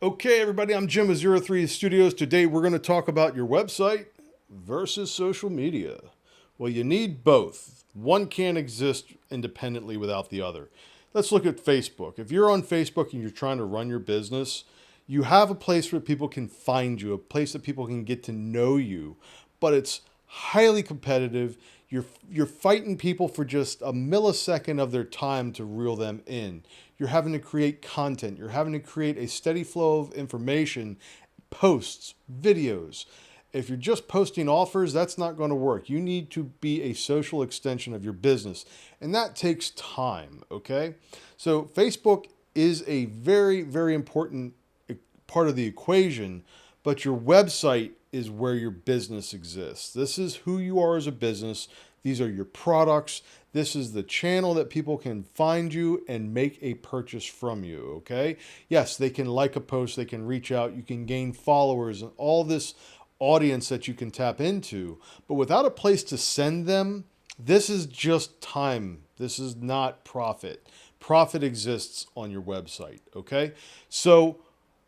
Okay, everybody, I'm Jim with Zero Three Studios. Today we're going to talk about your website versus social media. Well, you need both. One can't exist independently without the other. Let's look at Facebook. If you're on Facebook and you're trying to run your business, you have a place where people can find you, a place that people can get to know you, but it's highly competitive. You're fighting people for just a millisecond of their time to reel them in. You're having to create content. You're having to create a steady flow of information, posts, videos. If you're just posting offers, that's not going to work. You need to be a social extension of your business, and that takes time, okay? So Facebook is a very, very important part of the equation, but your website is where your business exists. This is who you are as a business. These are your products. This is the channel that people can find you and make a purchase from you, okay? Yes, they can like a post, they can reach out, you can gain followers and all this audience that you can tap into. But without a place to send them, this is just time. This is not profit. Profit exists on your website, okay? So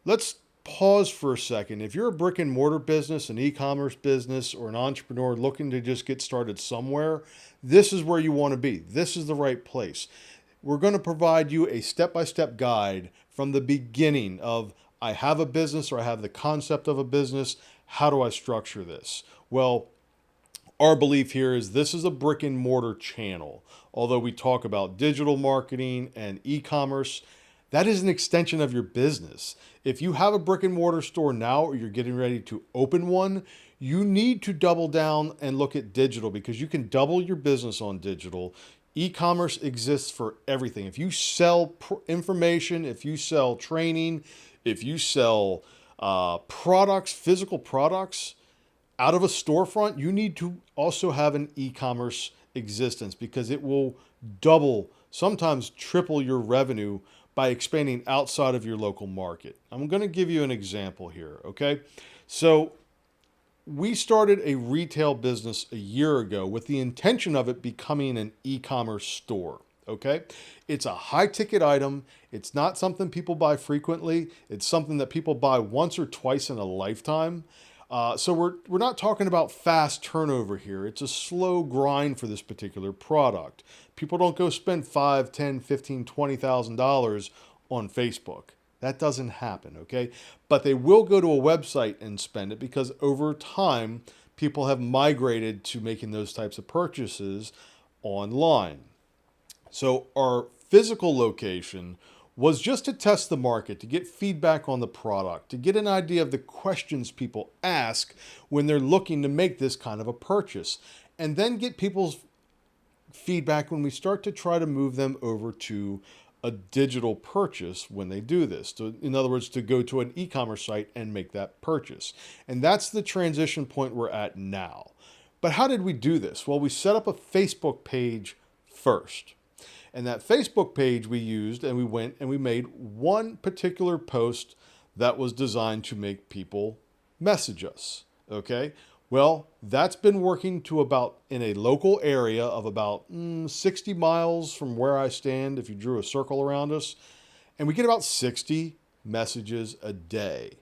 let's pause for a second. If you're a brick and mortar business, an e-commerce business, or an entrepreneur looking to just get started somewhere, this is where you want to be. This is the right place. We're going to provide you a step-by-step guide from the beginning of I have a business or I have the concept of a business. How do I structure this? Well, our belief here is this is a brick and mortar channel. Although we talk about digital marketing and e-commerce, that is an extension of your business. If you have a brick and mortar store now or you're getting ready to open one, you need to double down and look at digital because you can double your business on digital. E-commerce exists for everything. If you sell information, if you sell training, if you sell products, physical products out of a storefront, you need to also have an e-commerce existence because it will double, sometimes triple your revenue by expanding outside of your local market. I'm going to give you an example here, okay? So we started a retail business a year ago with the intention of it becoming an e-commerce store, okay? It's a high ticket item. It's not something people buy frequently. It's something that people buy once or twice in a lifetime. So we're not talking about fast turnover here. It's a slow grind for this particular product. People don't go spend 5, 10, 15, $20,000 on Facebook. That doesn't happen, okay? But they will go to a website and spend it because over time, people have migrated to making those types of purchases online. So our physical location was just to test the market, to get feedback on the product, to get an idea of the questions people ask when they're looking to make this kind of a purchase, and then get people's feedback when we start to try to move them over to a digital purchase when they do this. So in other words, to go to an e-commerce site and make that purchase. And that's the transition point we're at now. But how did we do this? Well, we set up a Facebook page first. And that Facebook page we used and we went and we made one particular post that was designed to make people message us. Okay. Well, that's been working to about in a local area of about 60 miles from where I stand, if you drew a circle around us. And we get about 60 messages a day.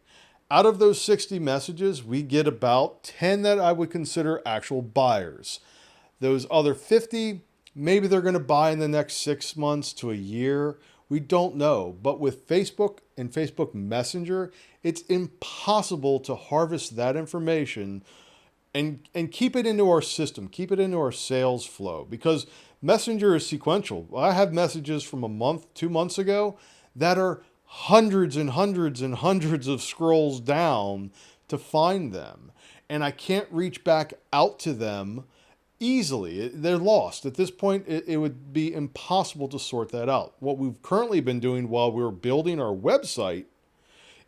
Out of those 60 messages, we get about 10 that I would consider actual buyers. Those other 50, maybe they're going to buy in the next 6 months to a year. We don't know. But with Facebook and Facebook Messenger, it's impossible to harvest that information and keep it into our system, keep it into our sales flow because Messenger is sequential. I have messages from a month, 2 months ago that are hundreds and hundreds and hundreds of scrolls down to find them. And I can't reach back out to them easily. They're lost. At this point, it would be impossible to sort that out. What we've currently been doing while we're building our website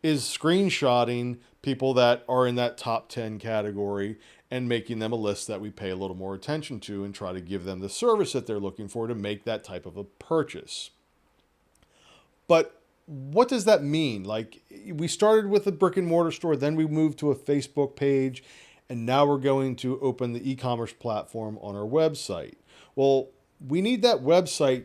is screenshotting people that are in that top 10 category and making them a list that we pay a little more attention to and try to give them the service that they're looking for to make that type of a purchase. But what does that mean? Like, we started with a brick and mortar store, then we moved to a Facebook page, and now we're going to open the e-commerce platform on our website. Well, we need that website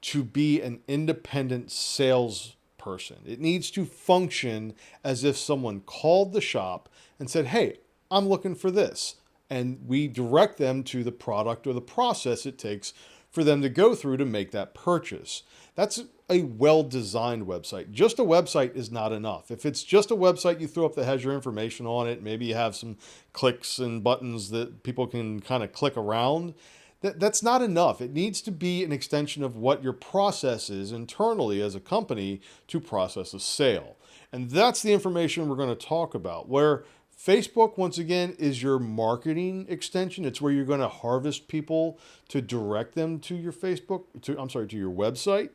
to be an independent sales person. It needs to function as if someone called the shop and said, hey, I'm looking for this. And we direct them to the product or the process it takes for them to go through to make that purchase. That's a well-designed website. Just a website is not enough. If it's just a website you throw up that has your information on it, maybe you have some clicks and buttons that people can kind of click around, that's not enough. It needs to be an extension of what your process is internally as a company to process a sale. And that's the information we're going to talk about, where Facebook, once again, is your marketing extension. It's where you're going to harvest people to direct them to your to your website.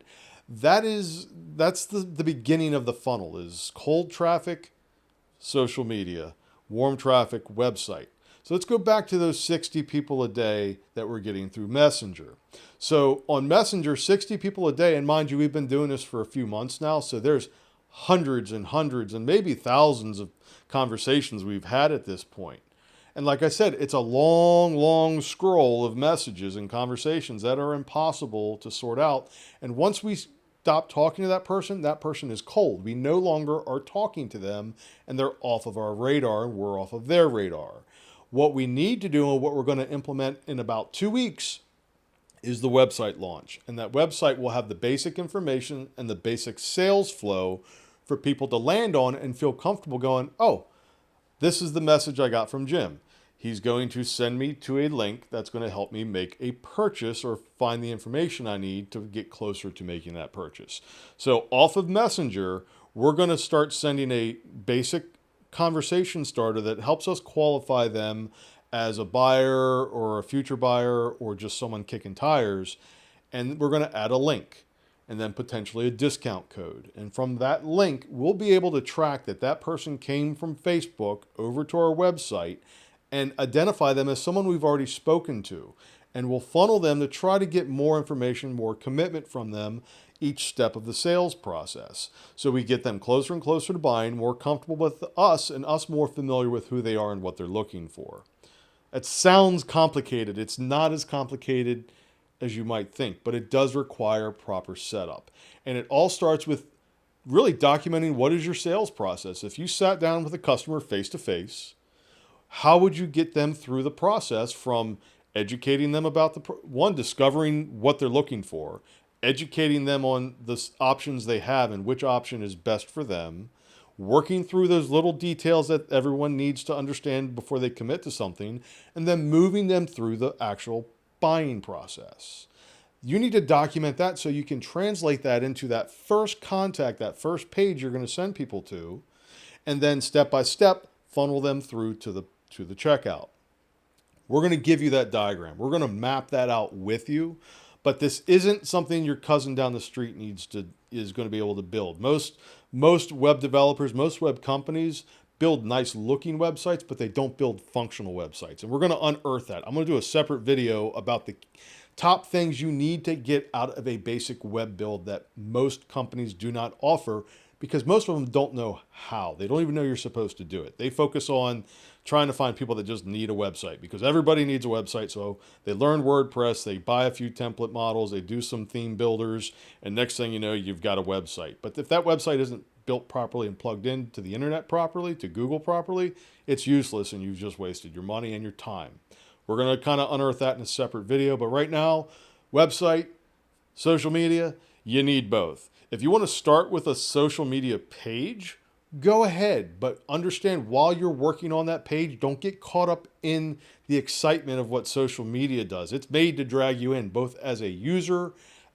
That's the beginning of the funnel, is cold traffic, social media, warm traffic, website. So let's go back to those 60 people a day that we're getting through Messenger. So on Messenger, 60 people a day, and mind you, we've been doing this for a few months now, so there's hundreds and hundreds and maybe thousands of conversations we've had at this point. And like I said, it's a long, long scroll of messages and conversations that are impossible to sort out. And once we stop talking to that person is cold. We no longer are talking to them, and they're off of our radar and we're off of their radar. What we need to do, and what we're going to implement in about 2 weeks, is the website launch. And that website will have the basic information and the basic sales flow for people to land on and feel comfortable going, oh, this is the message I got from Jim. He's going to send me to a link that's going to help me make a purchase or find the information I need to get closer to making that purchase. So off of Messenger, we're going to start sending a basic conversation starter that helps us qualify them as a buyer or a future buyer or just someone kicking tires. And we're going to add a link and then potentially a discount code. And from that link, we'll be able to track that that person came from Facebook over to our website and identify them as someone we've already spoken to. And we'll funnel them to try to get more information, more commitment from them each step of the sales process. So we get them closer and closer to buying, more comfortable with us, and us more familiar with who they are and what they're looking for. It sounds complicated. It's not as complicated as you might think, but it does require proper setup. And it all starts with really documenting what is your sales process. If you sat down with a customer face to face, how would you get them through the process from educating them about discovering what they're looking for, educating them on the options they have and which option is best for them, working through those little details that everyone needs to understand before they commit to something, and then moving them through the actual buying process. You need to document that so you can translate that into that first contact, that first page you're going to send people to, and then step by step funnel them through to the checkout. We're going to give you that diagram. We're going to map that out with you, but this isn't something your cousin down the street is going to be able to build. Most web developers, most web companies build nice looking websites, but they don't build functional websites. And we're going to unearth that. I'm going to do a separate video about the top things you need to get out of a basic web build that most companies do not offer, because most of them don't know how. They don't even know you're supposed to do it. They focus on trying to find people that just need a website, because everybody needs a website. So they learn WordPress, they buy a few template models, they do some theme builders, and next thing you know, you've got a website. But if that website isn't built properly and plugged into the internet properly, to Google properly, it's useless and you've just wasted your money and your time. We're going to kind of unearth that in a separate video. But right now, website, social media, you need both. If you want to start with a social media page, go ahead, but understand while you're working on that page, don't get caught up in the excitement of what social media does. It's made to drag you in, both as a user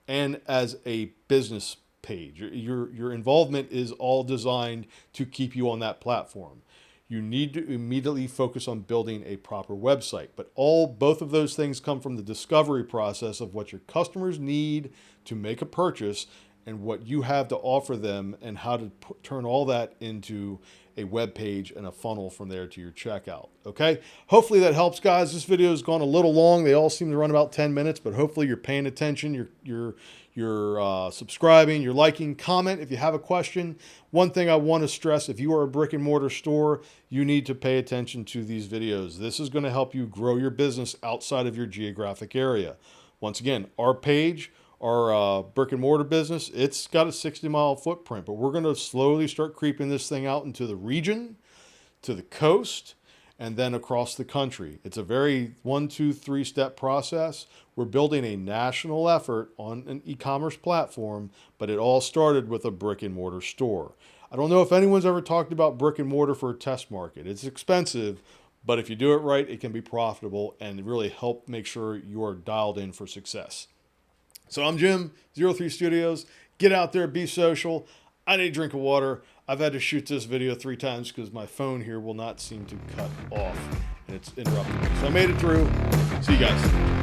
and as a business page. Your involvement is all designed to keep you on that platform. You need to immediately focus on building a proper website, but both of those things come from the discovery process of what your customers need to make a purchase and what you have to offer them, and how to turn all that into a web page and a funnel from there to your checkout. Okay. Hopefully that helps, guys. This video has gone a little long. They all seem to run about 10 minutes, but hopefully you're paying attention. You're subscribing, you're liking, comment if you have a question. One thing I want to stress, if you are a brick and mortar store, you need to pay attention to these videos. This is going to help you grow your business outside of your geographic area. Once again, our page, our brick and mortar business, it's got a 60-mile footprint, but we're going to slowly start creeping this thing out into the region, to the coast, and then across the country. It's a very 1, 2, 3-step process. We're building a national effort on an e-commerce platform, but it all started with a brick and mortar store. I don't know if anyone's ever talked about brick and mortar for a test market. It's expensive, but if you do it right, it can be profitable and really help make sure you are dialed in for success. So I'm Jim, 03 Studios. Get out there, be social. I need a drink of water. I've had to shoot this video 3 times because my phone here will not seem to cut off and it's interrupting me. So I made it through. See you guys.